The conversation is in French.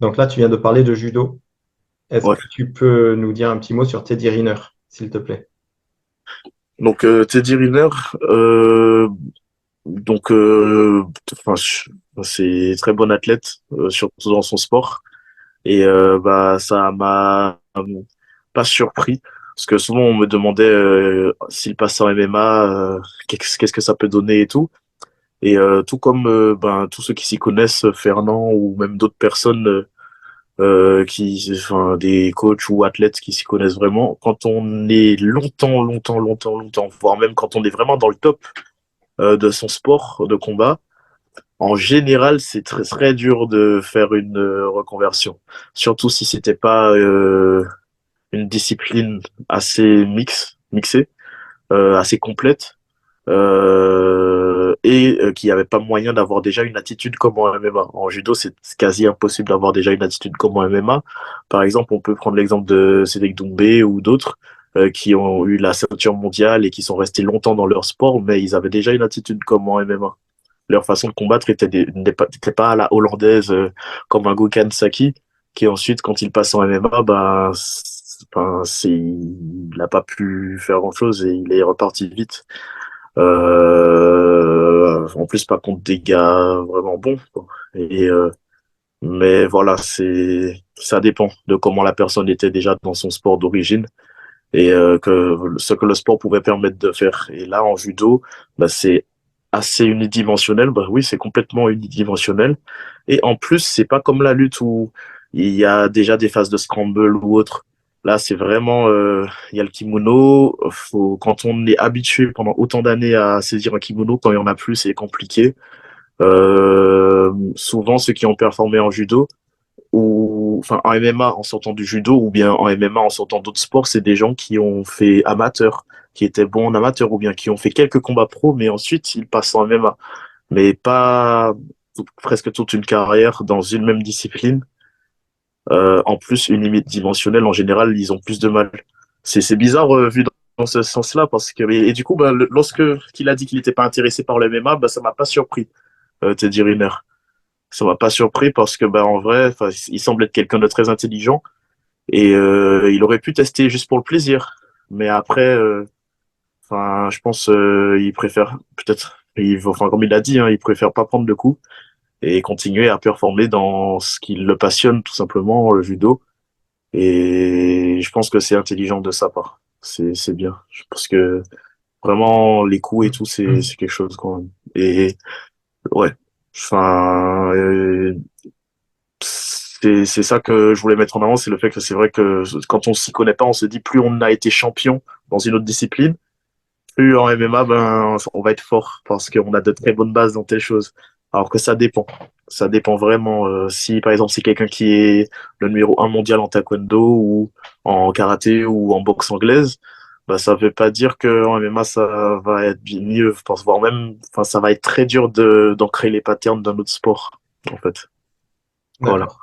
Donc là, tu viens de parler de judo. Est-ce Ouais. que tu peux nous dire un petit mot sur Teddy Riner, s'il te plaît? Donc Teddy Riner, donc enfin, c'est très bon athlète, surtout dans son sport. Et bah ça m'a pas surpris parce que souvent on me demandait s'il passait en MMA, qu'est-ce que ça peut donner et tout. Et tout comme ben tous ceux qui s'y connaissent, Fernand ou même d'autres personnes enfin des coachs ou athlètes qui s'y connaissent vraiment, quand on est longtemps, voire même quand on est vraiment dans le top de son sport de combat, en général, c'est très dur de faire une reconversion. Surtout si c'était pas une discipline assez mixée, assez complète, et qu'il n'y avait pas moyen d'avoir déjà une attitude comme en MMA. En judo, c'est quasi impossible d'avoir déjà une attitude comme en MMA. Par exemple, on peut prendre l'exemple de Cédric Doumbé ou d'autres qui ont eu la ceinture mondiale et qui sont restés longtemps dans leur sport, mais ils avaient déjà une attitude comme en MMA. Leur façon de combattre n'était pas à la hollandaise comme un Gokhan Saki, qui ensuite, quand il passe en MMA, bah, il n'a pas pu faire grand-chose et il est reparti vite. En plus, pas contre des gars vraiment bons, quoi. Mais voilà, ça dépend de comment la personne était déjà dans son sport d'origine et ce que le sport pouvait permettre de faire. Et là, en judo, bah, c'est assez unidimensionnel. Bah oui, c'est complètement unidimensionnel. Et en plus, c'est pas comme la lutte où il y a déjà des phases de scramble ou autre. Là, c'est vraiment, il y a le kimono. Quand on est habitué pendant autant d'années à saisir un kimono, quand il y en a plus, c'est compliqué. Souvent, ceux qui ont performé en judo, ou enfin en MMA en sortant du judo ou bien en MMA en sortant d'autres sports, c'est des gens qui ont fait amateur, qui étaient bons en amateur ou bien qui ont fait quelques combats pro, mais ensuite ils passent en MMA. Mais pas presque toute une carrière dans une même discipline. En plus, une limite dimensionnelle, en général, ils ont plus de mal. C'est bizarre vu dans ce sens-là parce que et du coup, bah, lorsque qu'il a dit qu'il n'était pas intéressé par le MMA, bah, ça m'a pas surpris, Teddy Riner. Ça m'a pas surpris parce que bah en vrai, enfin, il semble être quelqu'un de très intelligent et il aurait pu tester juste pour le plaisir. Mais après, enfin, je pense il préfère peut-être, enfin comme il l'a dit, hein, il préfère pas prendre de coups et continuer à performer dans ce qui le passionne tout simplement, le judo. Et je pense que c'est intelligent de sa part. C'est bien. Je pense que vraiment les coups et tout, c'est quelque chose quand même. Et ouais. Enfin, c'est ça que je voulais mettre en avant, c'est le fait que c'est vrai que quand on s'y connaît pas, on se dit plus on a été champion dans une autre discipline, plus en MMA, ben, on va être fort parce qu'on a de très bonnes bases dans telle chose. Alors que ça dépend. Ça dépend vraiment. Si, par exemple, c'est quelqu'un qui est le numéro un mondial en taekwondo ou en karaté ou en boxe anglaise, bah, ça veut pas dire qu'en MMA, ça va être bien mieux. Je pense, voire même, enfin, ça va être très dur d'ancrer les patterns d'un autre sport, en fait. Voilà. D'accord.